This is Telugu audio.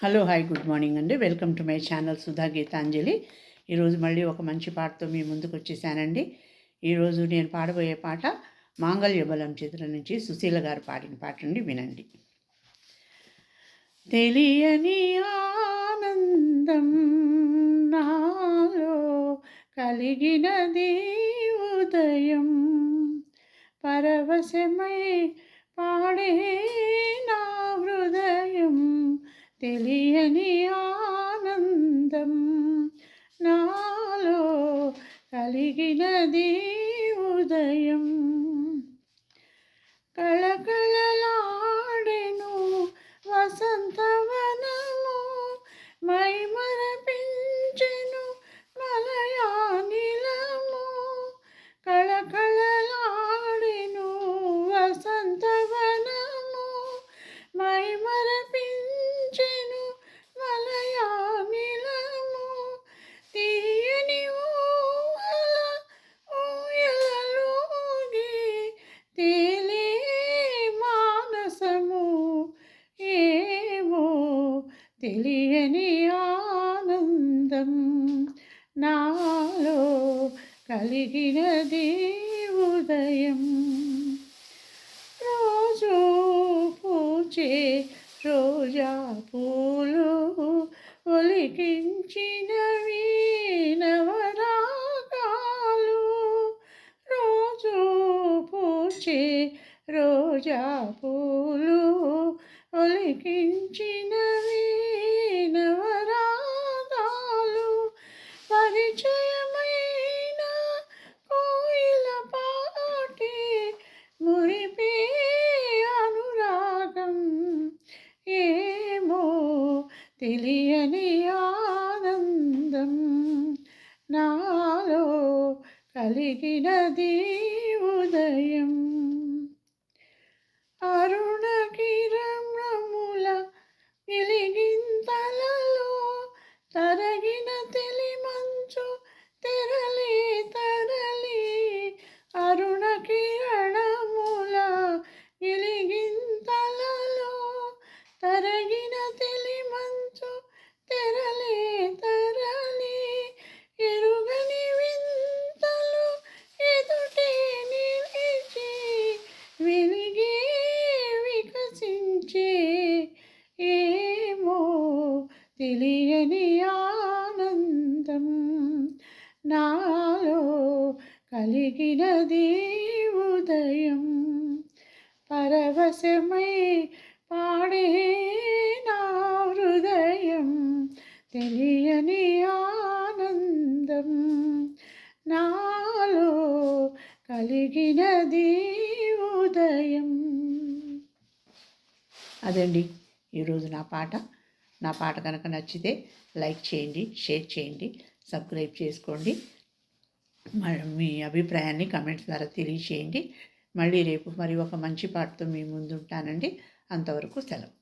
హలో హాయ్ గుడ్ మార్నింగ్ అండి. Welcome to my channel Sudha Geetanjali. ఈరోజు మళ్ళీ ఒక మంచి పాటతో మీ ముందుకు వచ్చేసానండి. ఈరోజు నేను పాడబోయే పాట మాంగళ్య బలం చిత్రం నుంచి సుశీల గారు పాడిన పాట అండి, వినండి. తెలియని ఆనందం నాలో కలిగినది ఉదయం, పరవశమై పాడే నా హృదయం. తెలియని ఆనందం నాలో కలిగినది ఉదయం, కళకళలాడెను వసంతవనము, మైమరపించెను మలయానిలము. కళకళలాడెను వసంతవనము, మైమరపించెను మలయానిలము. తీయని ఊయలలోగి తేలే మానసము, ఏమో తెలియని ఆనందం నాలో కలిగినది ఉదయం. రోజు పూచే రోజా పూలు ఒలికించినవి నవరాగాలు. రోజు పూచే రోజా పూలు ఒలికించినవి నవరాగాలు. పరిచయమైన కోయిల పాటి మురిపే అనురాగం, ఏమో తెలియని ఆనందం నాలో కలిగినది ఉదయం. అరుణ కిరణముల గిలిగింతలలో తరగిన తెలిమంచు తెరలి తరలి. అరుణ కిరణముల గిలిగింతలలో తరగిన తెలిమంచు తెరలి తరలి. ఎరుగని వింతలు ఎదుటే నిలిచి వెలిగే వికసించే, ఏమో తెలియని ఆనందం నాలో కలిగినది ఉదయం, పరవశమై పాడే నా హృదయం. తెలియని ఆనందం నాలో కలిగినది ఉదయం. అదండి ఈరోజు నా పాట. నా పాట కనుక నచ్చితే లైక్ చేయండి, షేర్ చేయండి, సబ్స్క్రైబ్ చేసుకోండి. మీ అభిప్రాయాన్ని కమెంట్స్ ద్వారా తెలియచేయండి. మళ్ళీ రేపు మరి ఒక మంచి పాటతో మీ ముందు ఉంటానండి. అంతవరకు సెలవు.